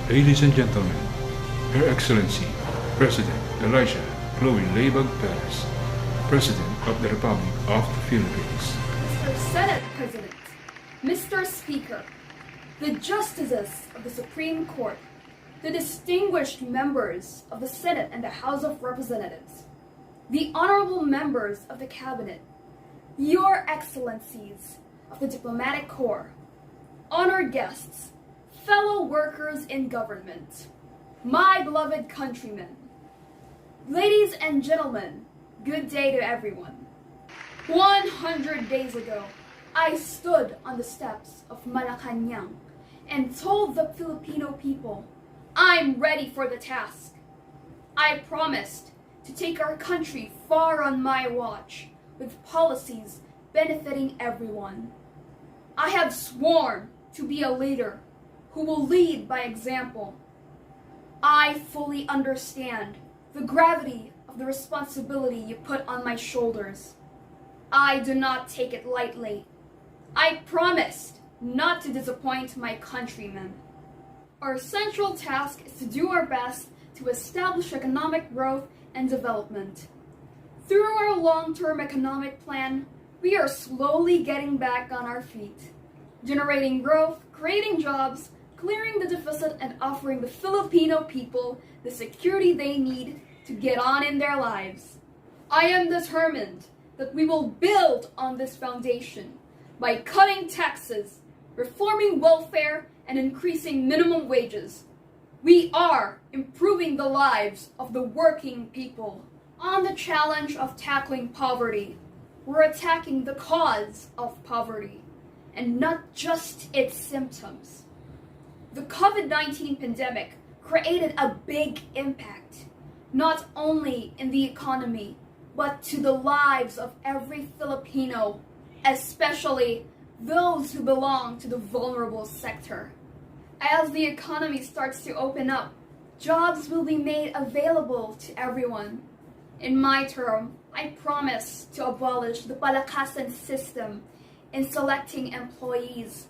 Ladies and gentlemen, Her Excellency, President Elijah Chloe Labag Perez, President of the Republic of the Philippines. Mr. Senate President, Mr. Speaker, the Justices of the Supreme Court, the distinguished members of the Senate and the House of Representatives, the honorable members of the Cabinet, Your Excellencies of the Diplomatic Corps, honored guests, fellow workers in government, my beloved countrymen, ladies and gentlemen, good day to everyone. 100 days ago, I stood on the steps of Malacanang and told the Filipino people, I'm ready for the task. I promised to take our country far on my watch with policies benefiting everyone. I have sworn to be a leader who will lead by example. I fully understand the gravity of the responsibility you put on my shoulders. I do not take it lightly. I promised not to disappoint my countrymen. Our central task is to do our best to establish economic growth and development. Through our long-term economic plan, we are slowly getting back on our feet, generating growth, creating jobs, clearing the deficit, and offering the Filipino people the security they need to get on in their lives. I am determined that we will build on this foundation by cutting taxes, reforming welfare, and increasing minimum wages. We are improving the lives of the working people. On the challenge of tackling poverty, we're attacking the cause of poverty and not just its symptoms. The COVID-19 pandemic created a big impact, not only in the economy, but to the lives of every Filipino, especially those who belong to the vulnerable sector. As the economy starts to open up, jobs will be made available to everyone. In my term, I promise to abolish the palakasan system in selecting employees.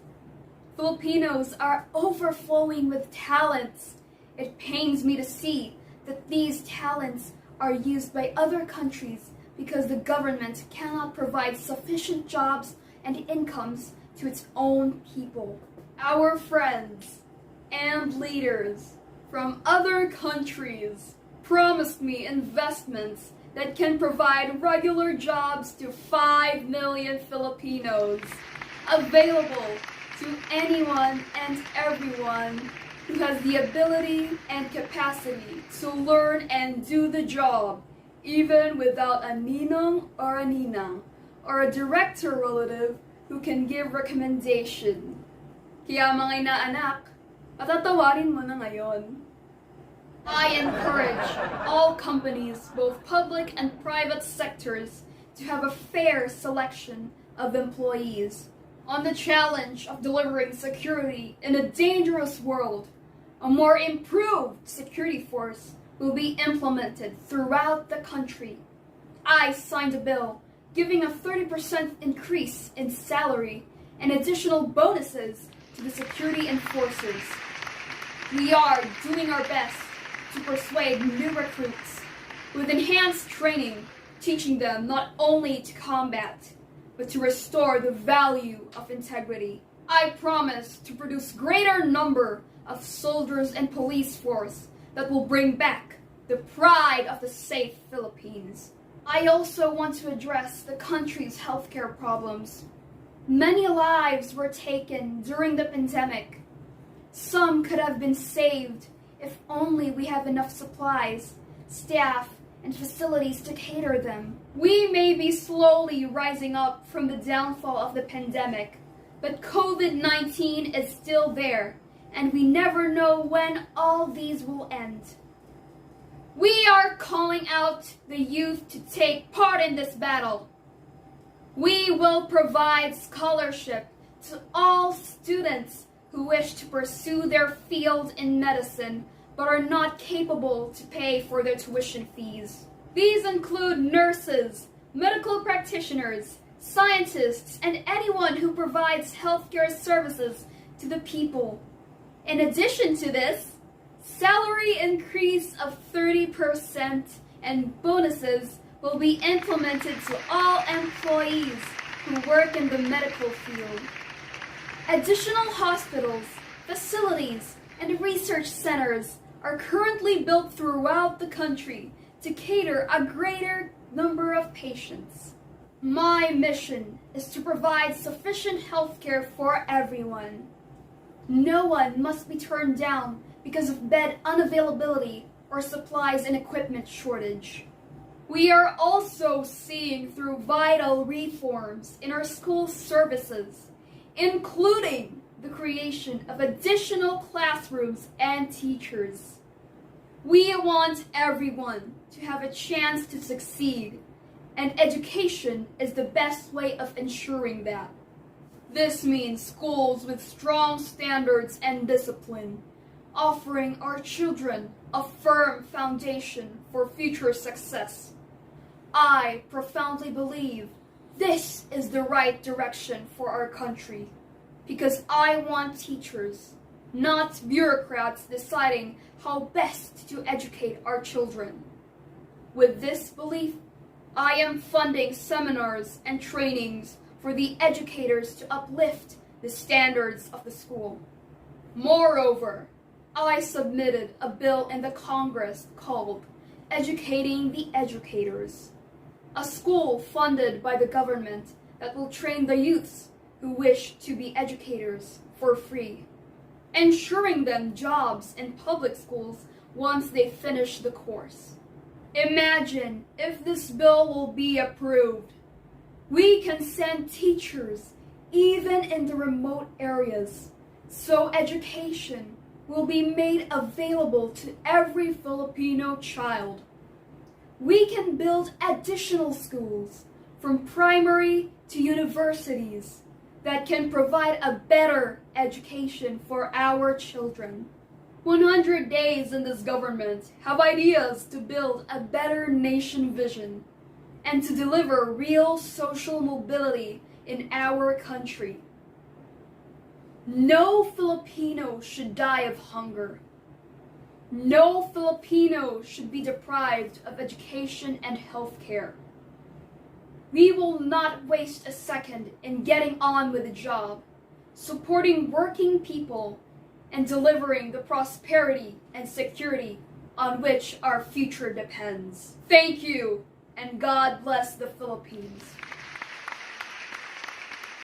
Filipinos are overflowing with talents. It pains me to see that these talents are used by other countries because the government cannot provide sufficient jobs and incomes to its own people. Our friends and leaders from other countries promised me investments that can provide regular jobs to 5 million Filipinos, available to anyone and everyone who has the ability and capacity to learn and do the job, even without a ninong or a ninang, or a director relative who can give recommendation. Kaya mga inaanak, patatawarin mo na ngayon. I encourage all companies, both public and private sectors, to have a fair selection of employees. On the challenge of delivering security in a dangerous world, a more improved security force will be implemented throughout the country. I signed a bill giving a 30% increase in salary and additional bonuses to the security enforcers. We are doing our best to persuade new recruits with enhanced training, teaching them not only to combat, but to restore the value of integrity. I promise to produce greater number of soldiers and police force that will bring back the pride of the safe Philippines. I also want to address the country's healthcare problems. Many lives were taken during the pandemic. Some could have been saved if only we have enough supplies, staff, and facilities to cater them. We may be slowly rising up from the downfall of the pandemic, but COVID-19 is still there, and we never know when all these will end. We are calling out the youth to take part in this battle. We will provide scholarship to all students who wish to pursue their field in medicine but are not capable to pay for their tuition fees. These include nurses, medical practitioners, scientists, and anyone who provides healthcare services to the people. In addition to this, Salary increase of 30% and bonuses will be implemented to all employees who work in the medical field. Additional hospitals, facilities, and research centers are currently built throughout the country to cater a greater number of patients. My mission is to provide sufficient health care for everyone. No one must be turned down because of bed unavailability or supplies and equipment shortage. We are also seeing through vital reforms in our school services, including the creation of additional classrooms and teachers. We want everyone to have a chance to succeed, and education is the best way of ensuring that. This means schools with strong standards and discipline, offering our children a firm foundation for future success. I profoundly believe this is the right direction for our country, because I want teachers, not bureaucrats deciding how best to educate our children. With this belief, I am funding seminars and trainings for the educators to uplift the standards of the school. Moreover, I submitted a bill in the Congress called Educating the Educators, a school funded by the government that will train the youths who wish to be educators for free, ensuring them jobs in public schools once they finish the course. Imagine if this bill will be approved. We can send teachers even in the remote areas, so education will be made available to every Filipino child. We can build additional schools, from primary to universities, that can provide a better education for our children. 100 days in this government have ideas to build a better nation vision and to deliver real social mobility in our country. No Filipino should die of hunger. No Filipino should be deprived of education and health care. We will not waste a second in getting on with the job, supporting working people, and delivering the prosperity and security on which our future depends. Thank you, and God bless the Philippines.